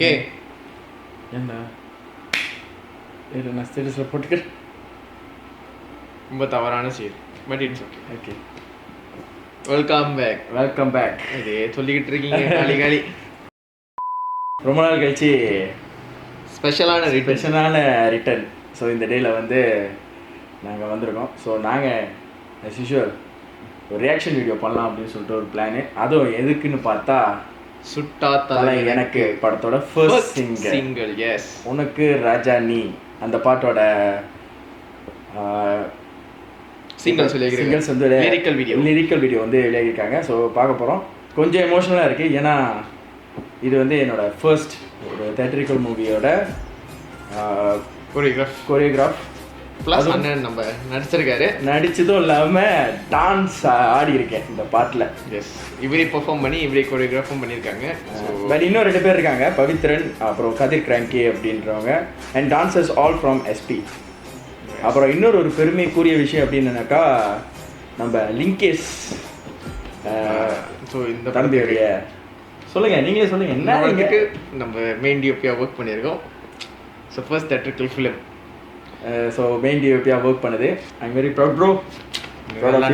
Okay. ஏண்டா நான் ஸ்டேட்டஸில் போட்டுக்கிறேன். ரொம்ப தவறான சீர், but it's okay. Okay, welcome back. இதே சொல்லிக்கிட்டு இருக்கீங்க காலி காலி. ரொம்ப நாள் கழிச்சு ஸ்பெஷலான ரிட்டர்ன். ஸோ இந்த டேயில் வந்து நாங்கள் வந்திருக்கோம். ஸோ நாங்கள் as usual ஒரு ரியாக்ஷன் வீடியோ பண்ணலாம் அப்படின்னு சொல்லிட்டு ஒரு பிளானு. அதுவும் எதுக்குன்னு பார்த்தா சுட்டா தலை எனக்கு படத்தோட ஃபர்ஸ்ட் சிங்கிள். எஸ், உனக்கு ராஜா நீ அந்த பாட்டோட சிங்கிள்ஸ் வந்து லிரிக்கல் வீடியோ வந்து வெளியாகிருக்காங்க. ஸோ பார்க்க போகிறோம். கொஞ்சம் எமோஷ்னலாக இருக்குது. ஏன்னா இது வந்து என்னோட ஃபர்ஸ்ட் ஒரு தேட்டரிக்கல் மூவியோட கொரியோகிராஃப் ப்ளஸ் அண்ணன் நம்ம நடிச்சதும் இல்லாமல் டான்ஸ் ஆடி இருக்கேன் இந்த பாட்டில். எஸ், இவரே பெர்ஃபார்ம் பண்ணி இவரே கொரியோகிராஃபும் பண்ணியிருக்காங்க. பட் இன்னும் 2 பேர் இருக்காங்க, பவித்ரன் அப்புறம் கதிர் கிராங்கி அப்படின்றவங்க. And dancers all from SP. அப்புறம் இன்னொரு ஒரு பெருமைக்குரிய விஷயம் அப்படின்னாக்கா நம்ம லிங்கேஷ் ஸோ இந்த தம்பியுடைய நீங்களே சொல்லுங்கள் என்ன நம்ம மெயின் டிஓபியாக ஒர்க் பண்ணியிருக்கோம். So first theatrical film. So main டிஓபியாக ஒர்க் பண்ணுது. I'm very proud bro.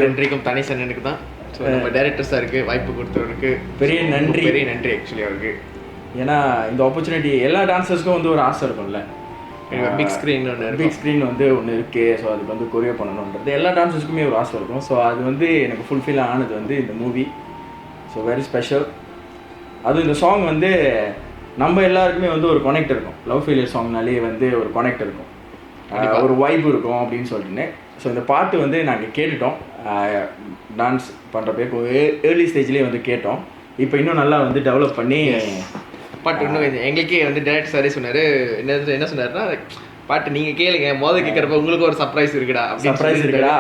நன்றிக்கும் தனிசனனுக்கு தான். ஸோ நம்ம டைரக்டர் சாருக்கு வாய்ப்பு கொடுத்தவருக்கு பெரிய நன்றி ஆக்சுவலி அவருக்கு. ஏன்னா இந்த ஆப்பர்ச்சுனிட்டி எல்லா டான்சர்ஸ்க்கும் வந்து ஒரு ஆசை இருக்கும்ல. பிக் ஸ்க்ரீன் வந்து ஒன்று இருக்குது. ஸோ அதுக்கு வந்து கொரியோ பண்ணணுன்றது எல்லா டான்சர்ஸ்க்குமே ஒரு ஆசை இருக்கும். ஸோ அது வந்து எனக்கு ஃபுல்ஃபில் ஆனது வந்து இந்த மூவி. So very special. அதுவும் இந்த சாங் வந்து நம்ம எல்லாருக்குமே வந்து ஒரு கனெக்ட் இருக்கும். லவ் ஃபெயிலியர் சாங்னாலே வந்து ஒரு கனெக்ட் இருக்கும், ஒரு வைப் இருக்கும் அப்படின்னு சொல்லிட்டுன்னு. ஸோ இந்த பாட்டு வந்து நாங்கள் கேட்டுட்டோம் டான்ஸ் பண்ணுறப்போ ஏர்லி ஸ்டேஜ்லேயே வந்து கேட்டோம். இப்போ இன்னும் நல்லா வந்து டெவலப் பண்ணி பாட்டு இன்னும் எங்களுக்கே வந்து டேரக்டர் சாரே சொன்னார். என்ன சொன்னார்னா, பாட்டு நீங்கள் கேளுங்க, கேட்குறப்ப உங்களுக்கு ஒரு சர்ப்ரைஸ் இருக்குடா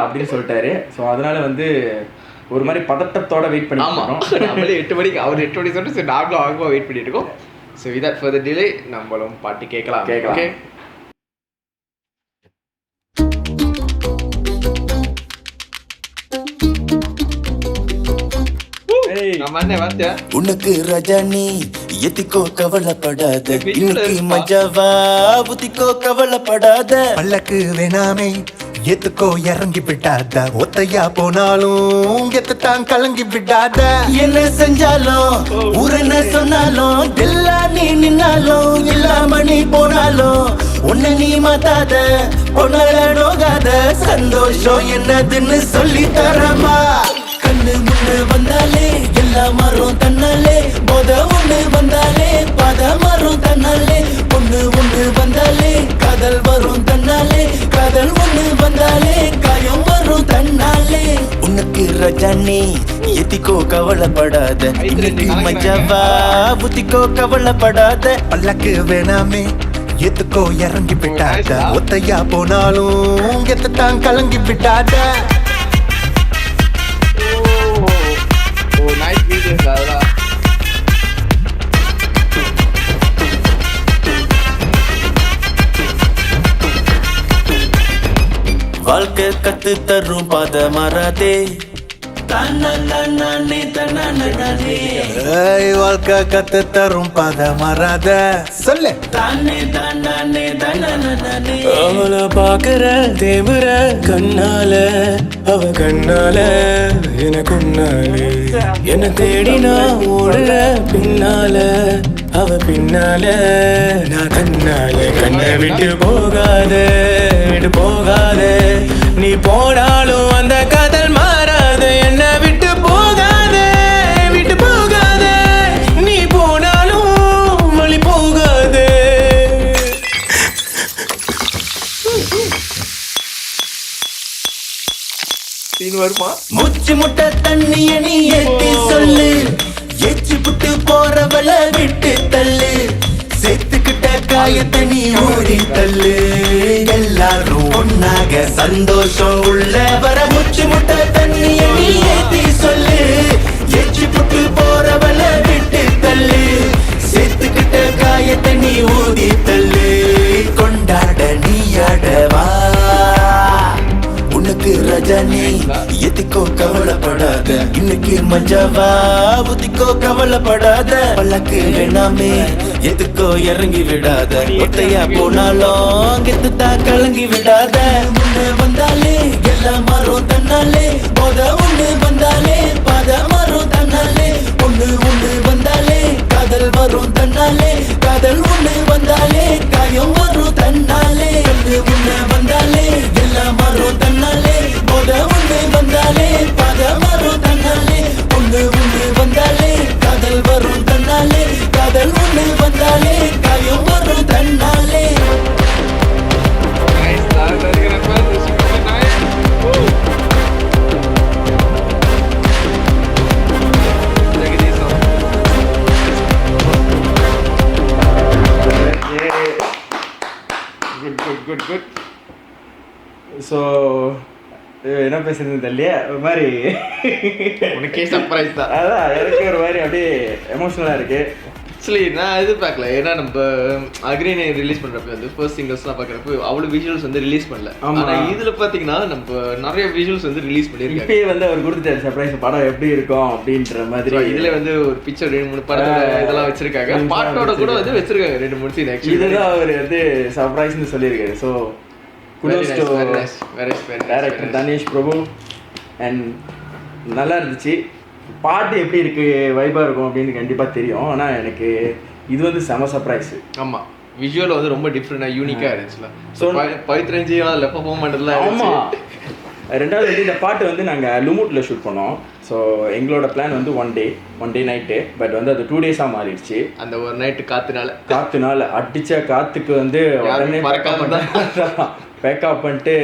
அப்படின்னு சொல்லிட்டாரு. ஸோ அதனால வந்து ஒரு மாதிரி பதட்டத்தோட வெயிட் பண்ணி. ஆமாம், நம்மளே 8 மணிக்கு அவர் 8 மணிக்கு சொல்லிட்டு சரி நாங்களும் ஆகுமா வெயிட் பண்ணிட்டு இருக்கோம். ஸோ விதவுட் ஃபர்தர் டிலே நம்மளும் பாட்டு கேட்கலாம். ஓகே, உனக்கு ரஜானி எத்திக்கோ கவலைப்படாத, இன்னைக்கு மஜாவா புத்திக்கோ கவலைப்படாத, பல்லக்கு வேணாமே எத்துக்கோ இறங்கி விடாத, ஒத்தையா போனாலும் எத்தான் கலங்கி விடாத, என்ன செஞ்சாலும் ஊரன சொன்னாலும் எல்லாம் நீ நின்னாலும் இல்லாம நீ போனாலும் உன்னை நீ மாத்தாத, பொண்ணல நோகாத, சந்தோஷம் என்னதுன்னு சொல்லி தரமா. கண்ணு முன்னு வந்தாலே எல்லாம் மாறும் தன்னாலே, போத ஒண்ணு வந்தாலே பாத மாறும் தன்னாலே, ஒண்ணு வந்தாலே காதல் வரும் தன்னாலே, காதல் ஒண்ணு வந்தாலே காயம் வரும் தன்னாலே. உனக்கு ரஜானி எத்திக்கோ கவலைப்படாத, இன்னைக்கு மஜாவா புத்திக்கோ கவலைப்படாத, பல்லக்கு வேணாமே எத்துக்கோ இறங்கி விட்டாத, ஒத்தையா போனாலும் எத்தான் கலங்கி விட்டாத. வாழ்க்கை கத்து தரும் பாத மாறாதே, வாழ்க்கை கத்து தரும் பாத மாறாத, சொல்லு அவளை பாக்குற தேவுற கண்ணால, அவ கண்ணால எனக்குன்னாலே, என்ன தேடினா ஓடுற பின்னால, அவ பின்னால நான் கண்ணால. கண்ணை விட்டு போகாத நீ போனாலும் அந்த காதல் மாறாத, என்ன விட்டு போகாத நீ போனாலும் வழி போகாத. முச்சு முட்டை தண்ணிய நீ ஏத்தி சொல்லு, எச்சு புட்டு போறவள விட்டு தள்ளு, சேர்த்துக்கிட்ட காயத்தை நீ ஓடி தள்ளு, எல்லாரும் ஒன்னாக சந்தோஷம் உள்ள வர. முச்சு முட்டை தண்ணிய நீ ஏத்தி சொல்லு, எச்சு புட்டு போறவள விட்டு தள்ளு, சேர்த்துக்கிட்ட காயத்தை நீ ஊதி தள்ளு, கொண்டாட நீ ஆடவா. உனக்கு ரஜானி எத்திக்கோ கவலைப்படாத, இன்னைக்கு மஜாவா புத்திக்கோ கவலைப்படாத, பல்லக்கு வேணாமே எதுக்கோ கொஞ்சம் இறங்கி விடாத ஒத்தையா போனாலும் கெத்துத்தா கலங்கி விடாத முன்ன வந்தாலே எல்லாம் மாறும் தன்னாலே போத ஒண்ணு வந்தாலே பாத மாறும் தன்னாலே ஒண்ணு வந்தாலே காதல் வரும் தன்னாலே காதல் ஒண்ணு வந்தாலே காயம் வரும் தன்னாலே ஒண்ணு வந்தாலே எல்லாம் மாறும் தன்னாலே போத ஒண்ணு வந்தாலே பாத மாறும் தன்னாலே ஒண்ணு வந்தாலே காதல் வரும் தன்னாலே காதல் ஒண்ணு வந்தாலே காயம் வரும் தன்னாலே Nice, that's gonna fun. This is gonna be nice. Woo. Check it this out. Yeah. Good. So என்ன பேசுறது தெரியலையே ஒரு மாதிரி உனக்கே சர்ப்ரைஸ் தான். அதான் எனக்கு ஒரு மாதிரி அப்படியே எமோஷனலாக இருக்கு. ஆக்சுவலி நான் எதிர்பார்க்கல. ஏன்னா நம்ம அக்ரினை ரிலீஸ் பண்ணுறப்ப வந்து ஃபர்ஸ்ட் சிங்கர்ஸ்லாம் பார்க்குறப்ப அவ்வளோ விஷுவல்ஸ் வந்து ரிலீஸ் பண்ணல. ஆனால் இதில் பார்த்தீங்கன்னா நம்ம நிறைய விஷுவல்ஸ் வந்து ரிலீஸ் பண்ணியிருக்காங்க. இப்பயே வந்து அவர் கொடுத்துட்டாரு சர்ப்ரைஸ் படம் எப்படி இருக்கும் அப்படின்ற மாதிரி. இதில் வந்து ஒரு பிக்சர் 2-3 படத்தோட இதெல்லாம் வச்சிருக்காங்க. பாட்டோட கூட வந்து வச்சிருக்காங்க 2-3 சீன். ஆக்சுவலி இதுதான் அவர் வந்து சர்ப்ரைஸ்னு சொல்லியிருக்காரு. So kudos to director Dhanesh Prabhu. And நல்லா இருந்துச்சு. பாட்டு எப்படி இருக்கு வைபாக இருக்கும் அப்படின்னு கண்டிப்பாக தெரியும். ஆனால் எனக்கு இது வந்து செம சர்ப்ரைஸ். ஆமாம், விஷுவல் வந்து ரொம்ப டிஃப்ரெண்டாக யூனிக்காக இருந்துச்சுல. ஸோ பவித்ரஞ்சியும் அதில் பெர்ஃபார்ம் பண்ணுறதுலாம். ஆமாம். ரெண்டாவது வந்து இந்த பாட்டு வந்து நாங்கள் லுமூட்டில் ஷூட் பண்ணோம். ஸோ எங்களோட பிளான் வந்து ஒன் டே நைட்டு. பட் வந்து அது 2 டேஸாக மாறிடுச்சு. அந்த ஒரு நைட்டு காற்றுனால அடித்த காற்றுக்கு வந்து உடனே பேக்கப் பண்ணிட்டு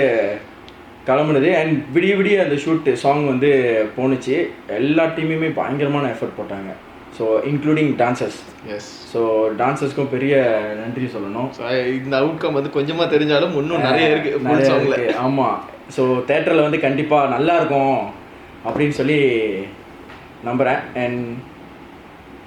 கிளம்புனது. அண்ட் விடிய அந்த ஷூட்டு சாங் வந்து போணுச்சு. எல்லா டீமுமே பயங்கரமான எஃபர்ட் போட்டாங்க. So including dancers. Yes. So டான்சர்ஸ்க்கும் பெரிய நன்றி சொல்லணும். ஸோ இந்த அவுட்கம் வந்து கொஞ்சமாக தெரிஞ்சாலும் இன்னும் நிறைய இருக்குது. ஆமாம். ஸோ தேட்டரில் வந்து கண்டிப்பாக நல்லாயிருக்கும் அப்படின்னு சொல்லி நம்புகிறேன். And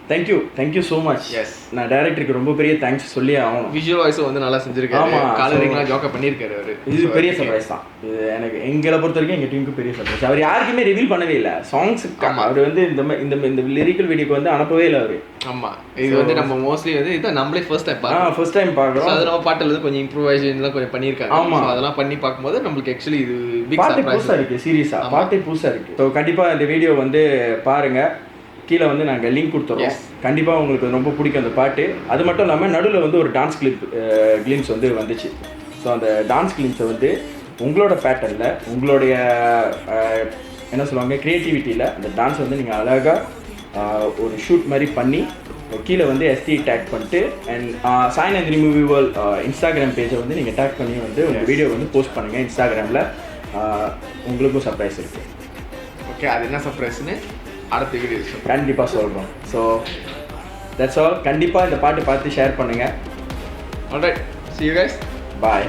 thank you so much. Yes. நான் டைரக்டருக்கு ரொம்ப பெரிய தேங்க்ஸ் சொல்லி ஆகணும். விஷுவல் வாய்ஸும் வந்து நல்லா செஞ்சிருக்காரு. ஆமாம், கலரிங்லாம் ஜோக்கா பண்ணியிருக்காரு அவர். இது பெரிய சர்ப்ரைஸ் தான். இது எனக்கு எங்களை பொறுத்த வரைக்கும் எங்கள் டீமுக்கு பெரிய சர்ப்ரைஸ். அவர் யாருக்குமே ரிவீல் பண்ணவே இல்லை சாங்ஸுக்கு. அவர் வந்து இந்த லிரிக்கல் வீடியோக்கு வந்து அனுப்பவே இல்லை அவர். ஆமாம், இது வந்து நம்ம மோஸ்ட்லி வந்து இதான் நம்மளே ஃபர்ஸ்ட் டைம் பார்க்குறோம். அது நம்ம பாட்டில் வந்து கொஞ்சம் இம்ப்ரூவைசேஷன்லாம் கொஞ்சம் பண்ணியிருக்காங்க. ஆமாம், அதெல்லாம் பண்ணி பார்க்கும்போது நம்மளுக்கு ஆக்சுவலி இது பாட்டு புதுசாக இருக்குது. சீரியஸாக பாட்டு புதுசாக இருக்குது. ஸோ கண்டிப்பாக இந்த வீடியோ வந்து பாருங்கள். கீழே வந்து நாங்கள் லிங்க் கொடுத்துறோம். கண்டிப்பாக உங்களுக்கு ரொம்ப பிடிக்கும் அந்த பாட்டு. அது மட்டும் இல்லாமல் நடுவில் வந்து ஒரு டான்ஸ் கிளிம்ஸ் வந்து வந்துச்சு. ஸோ அந்த டான்ஸ் கிளிம்ஸை வந்து உங்களோட பேட்டர்னில் உங்களுடைய என்ன சொல்லுவாங்க க்ரியேட்டிவிட்டியில் அந்த டான்ஸ் வந்து நீங்கள் அழகாக ஒரு ஷூட் மாதிரி பண்ணி கீழே வந்து ST டேக் பண்ணிட்டு and Sai Nandini movie world Instagram பேஜை வந்து நீங்கள் டேக் பண்ணி வந்து உங்கள் வீடியோ வந்து போஸ்ட் பண்ணுங்கள் இன்ஸ்டாகிராமில். உங்களுக்கும் சர்ப்ரைஸ் இருக்குது. ஓகே, அது என்ன சர்ப்ரைஸ்னு அடுத்த வீடியோ கண்டிப்பாக சொல்கிறோம். So that's all. கண்டிப்பாக இந்த பாட்டு பார்த்து ஷேர் பண்ணுங்கள். Alright, see you guys. Bye.